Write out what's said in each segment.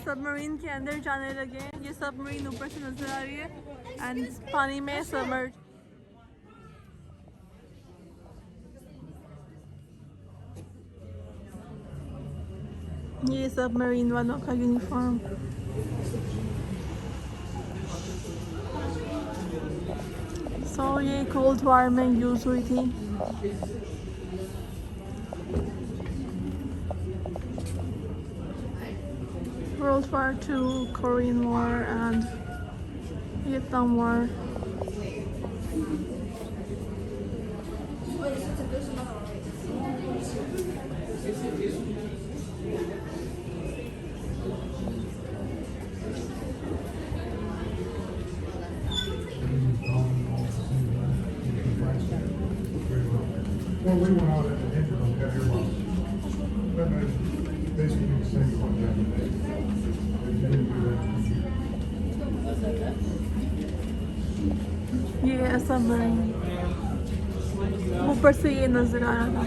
Submarine के अंदर जाने लगे हैं। ये सबमरीन ऊपर से नजर आ रही है एंड पानी में सबमर्ज। ये सबमरीन वालों का यूनिफॉर्म। ये कोल्ड वार में यूज हुई थी। World War II, Korean War, and Vietnam War. Well, we went out at the Intrepid, got here once. That was basically the same one the other day. They didn't do that. ये है submarine, ऊपर से ये नजर आ रहा था।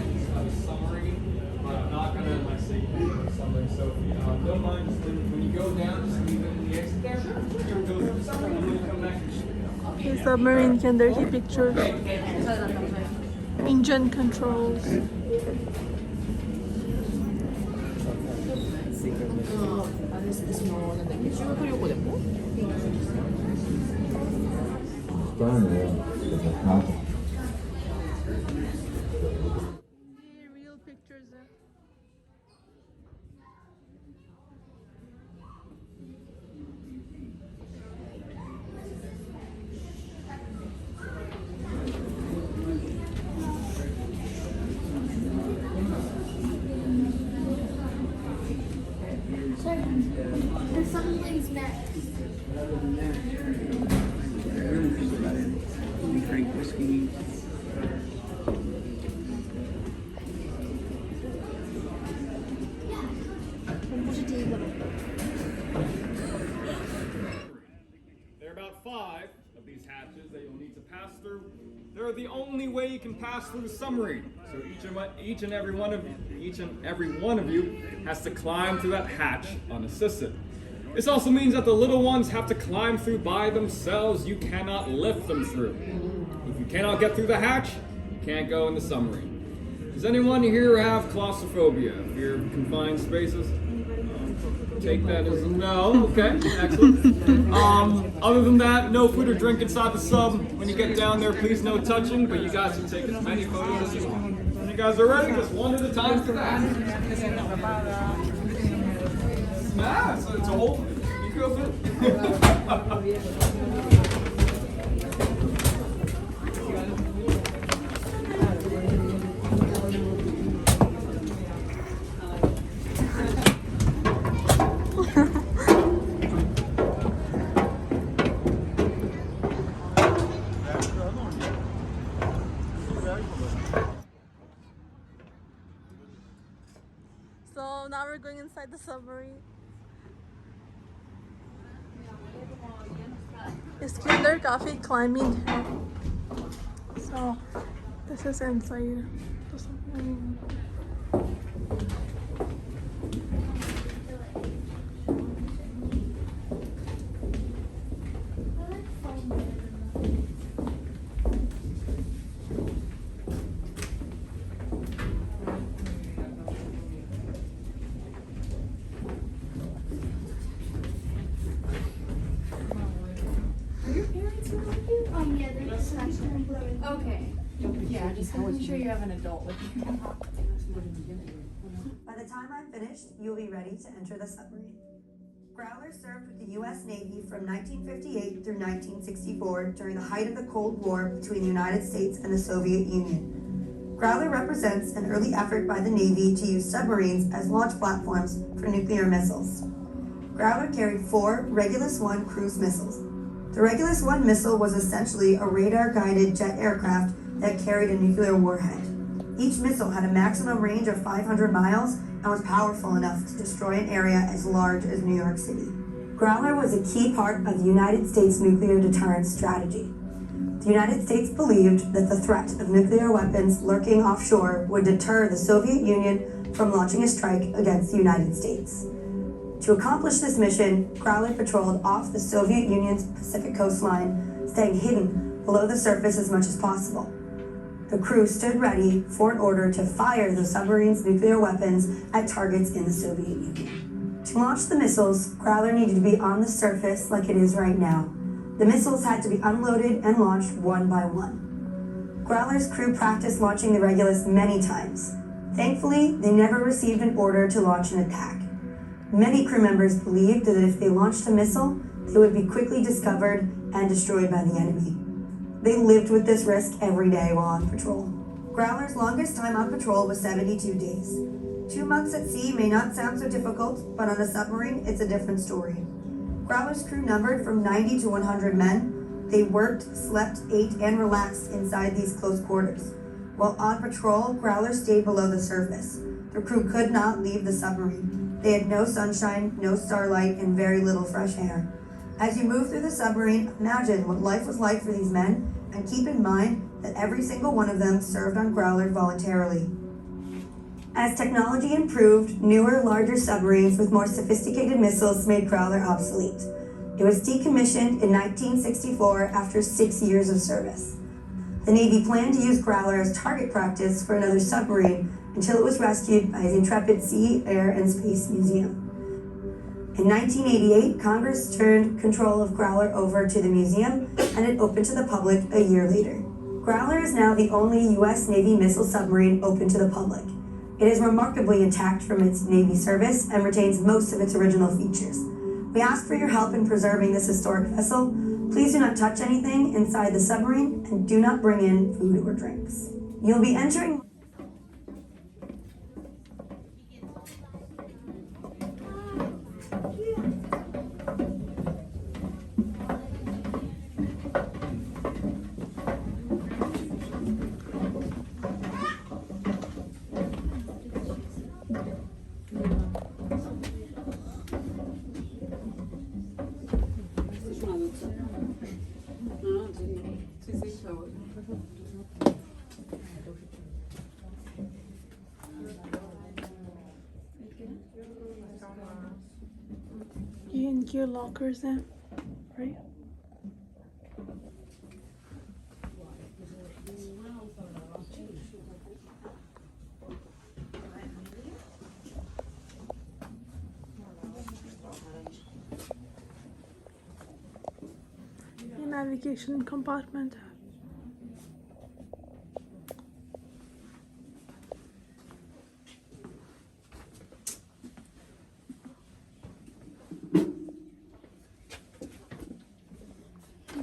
ये submarine के अंदर की पिक्चर, इंजन कंट्रोल्स। ये रियल पिक्चर्स है। There's some things next. Drink whiskey. There are about 5 of these hatches that you'll need to pass through. They're the only way you can pass through the submarine. So each and every one of you has to climb through that hatch unassisted. This also means that the little ones have to climb through by themselves. You cannot lift them through. If you cannot get through the hatch, you can't go in the submarine. Does anyone here have claustrophobia? Fear of confined spaces? Take that as a no. Okay, excellent. Other than that, no food or drink inside the sub. When you get down there, please no touching, but you guys can take as many photos as you want. When you guys are ready, just one at a time to that. Nah, it's a whole, you feel good? So now we're going inside the submarine. इसके अंदर काफी climbing है. So this is inside the submarine. Yeah, there's section. Okay. Yeah, just making sure you have an adult with you. By the time I'm finished, you'll be ready to enter the submarine. Growler served with the U.S. Navy from 1958 through 1964 during the height of the Cold War between the United States and the Soviet Union. Growler represents an early effort by the Navy to use submarines as launch platforms for nuclear missiles. Growler carried 4 Regulus I cruise missiles. The Regulus I missile was essentially a radar-guided jet aircraft that carried a nuclear warhead. Each missile had a maximum range of 500 miles and was powerful enough to destroy an area as large as New York City. Growler was a key part of the United States nuclear deterrence strategy. The United States believed that the threat of nuclear weapons lurking offshore would deter the Soviet Union from launching a strike against the United States. To accomplish this mission, Growler patrolled off the Soviet Union's Pacific coastline, staying hidden below the surface as much as possible. The crew stood ready for an order to fire the submarine's nuclear weapons at targets in the Soviet Union. To launch the missiles, Growler needed to be on the surface like it is right now. The missiles had to be unloaded and launched one by one. Growler's crew practiced launching the Regulus many times. Thankfully, they never received an order to launch an attack. Many crew members believed that if they launched a missile, they would be quickly discovered and destroyed by the enemy. They lived with this risk every day while on patrol. Growler's longest time on patrol was 72 days. 2 months at sea may not sound so difficult, but on a submarine, it's a different story. Growler's crew numbered from 90 to 100 men. They worked, slept, ate, and relaxed inside these close quarters. While on patrol, Growler stayed below the surface. The crew could not leave the submarine. They had no sunshine, no starlight, and very little fresh air. As you move through the submarine, imagine what life was like for these men, and keep in mind that every single one of them served on Growler voluntarily. As technology improved, newer, larger submarines with more sophisticated missiles made Growler obsolete. It was decommissioned in 1964 after 6 years of service. The Navy planned to use Growler as target practice for another submarine until it was rescued by the Intrepid Sea, Air, and Space Museum. In 1988, Congress turned control of Growler over to the museum, and it opened to the public a year later. Growler is now the only U.S. Navy missile submarine open to the public. It is remarkably intact from its Navy service and retains most of its original features. We ask for your help in preserving this historic vessel. Please do not touch anything inside the submarine and do not bring in food or drinks. You'll be entering ये इनकी lockers हैं, right? ये navigation compartment है.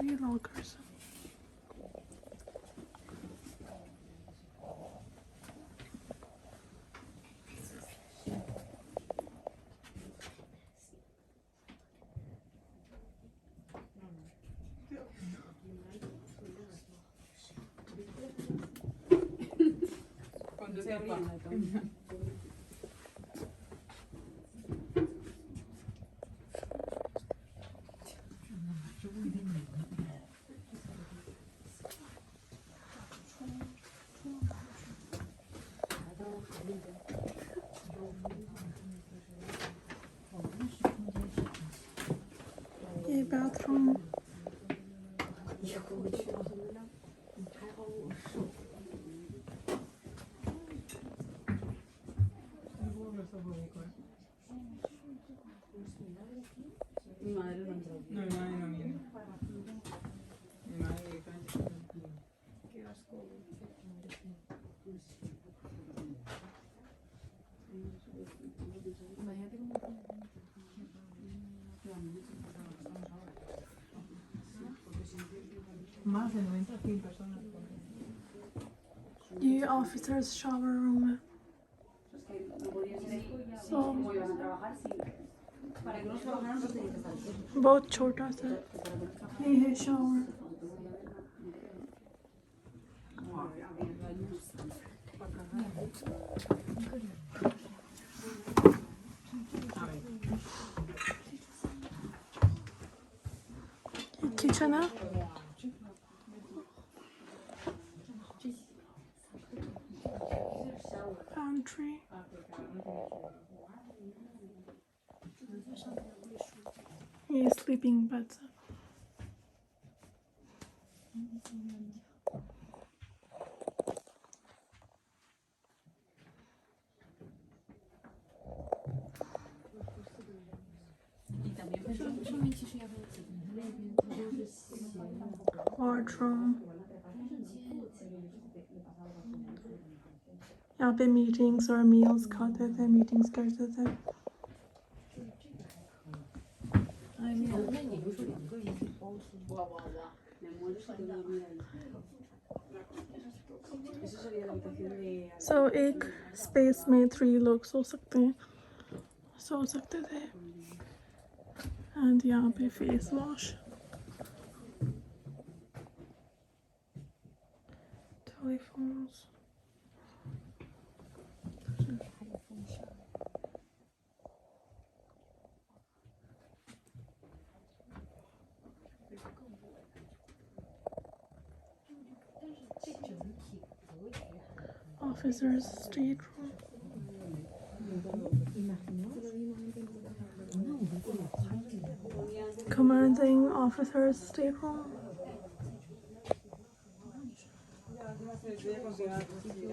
ये lockers हैं. ये bathroom. Más de 90 a 100 personas. ये officers shower room है. So बहुत छोटा सा. ये है shower. किचन है pantry ये sleeping beds है wardrobe यहाँ पे मीटिंग्स और मील्स खाते थे मीटिंग्स करते थे सो एक स्पेस में 3 लोग सो सकते थे एंड यहाँ पे face wash telephones officer's stateroom commanding officer's stateroom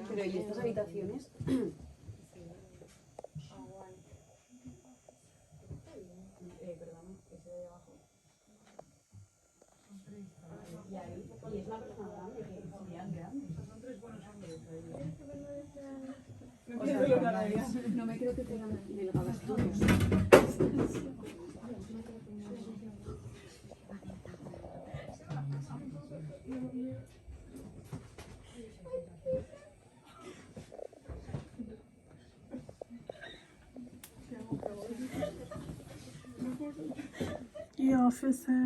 Pero ¿y estas habitaciones? Y es una persona grande, que serían grandes. Son 3 buenos hombres. No me creo que tengan delgadas todos. ये office है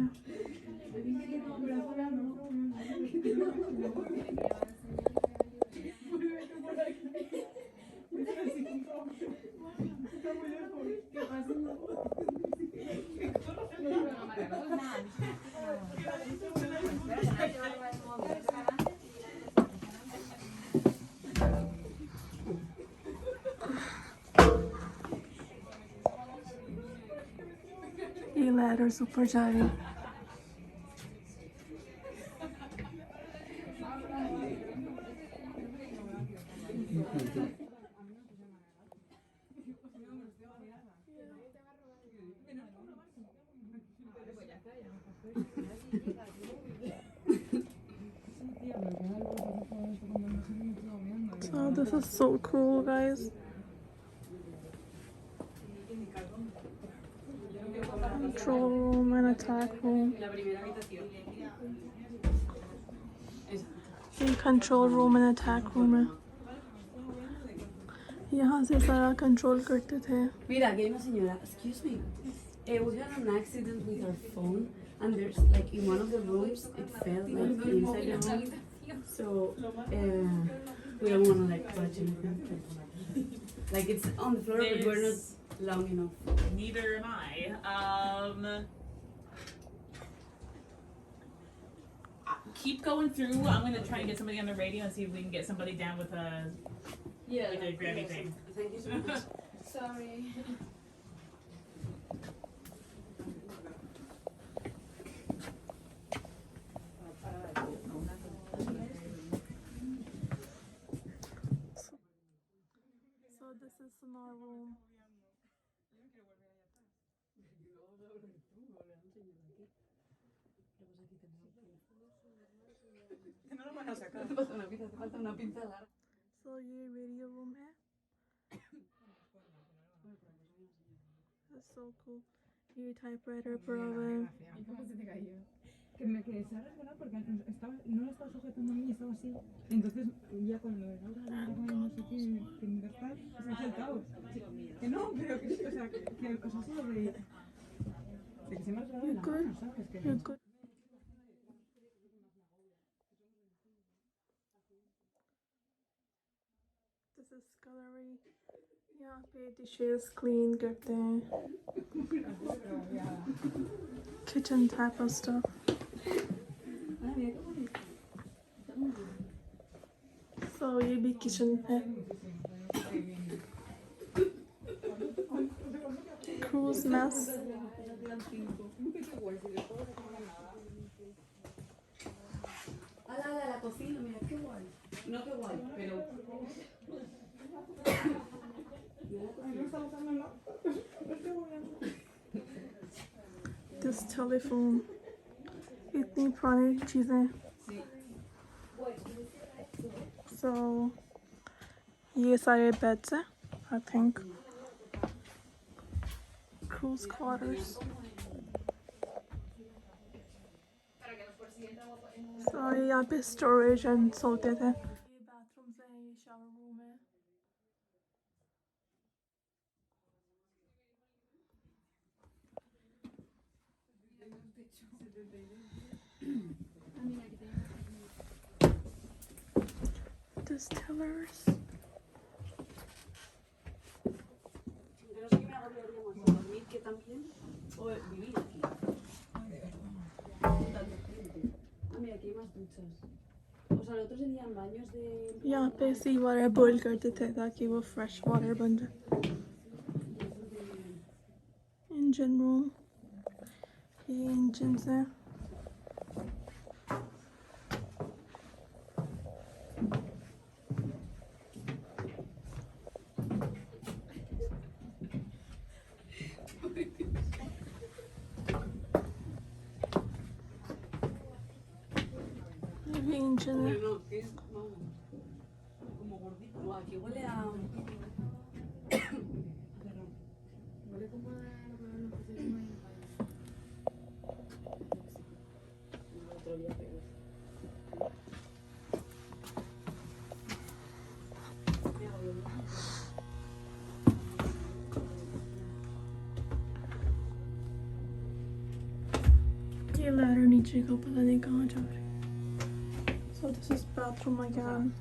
ये ladders ऊपर जा रही है So this is so cool, guys. Control room and attack room. ये control room and attack room है. यहाँ से सारा control करते थे. Mira, que hay una señora. Excuse me. We had an accident with our phone, and there's like in one of the rooms, it fell like inside the room. So we don't want to like touch anything. Like it's on the floor, but we're not long enough. Neither am I. Keep going through. I'm gonna try and get somebody on the radio and see if we can get somebody down with a grabby thing. Thank you so much. Sorry. So this is our room. So ये radio room है. That's so cool. ये typewriter पड़ा हुआ है. Que me quedé resbalada porque no la estaba sujetando bien y estaba así. Entonces, ya cuando Laura no sé qué, que me gastar, se ha saltado. Que no, pero que, o sea, que os ha sido de que se me ha resbalado en la mano, ¿sabes? Que You're good. This is gallery. यहाँ पे dishes clean करते हैं. Kitchen type of stuff. So ये भी kitchen है. Cruise mess. La cocina, mira qué guay. No qué guay, pero. This telephone. इतनी पुरानी चीजें. So ये सारे beds हैं. I think. Cruise quarters. So यहाँ पे storage and सोते थे. ये bathrooms हैं, ये shower room है. Distillers. Pero sí que me agobiaría más dormir que también o vivir aquí. Mira, aquí hay más duchas. O sea, los otros serían baños de. यहाँ पे sea water boil करते थे ताकि वो fresh water बन जाए. Engine room. ये engines हैं. ये engine है. No, que es como gordito. O aquí huele a. Perdón. Huele como a lo que nos pusimos en el otro día, pero. Me agobio mucho. ये ladder नीचे का पता नहीं कहाँ जा रही. So this is bathroom again.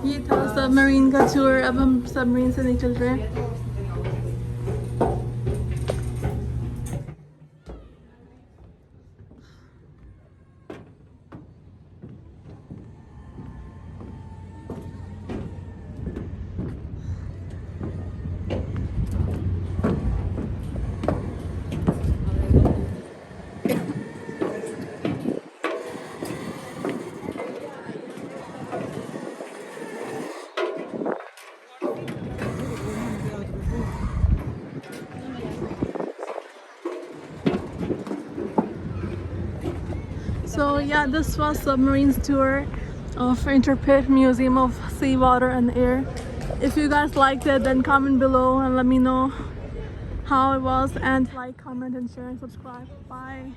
ये था सबमरीन का टूर. अब हम सबमरीन से निकल रहे हैं. So yeah, this was Submarine's tour of Intrepid Museum of Sea, Water and Air. If you guys liked it, then comment below and let me know how it was, and like, comment and share and subscribe. Bye.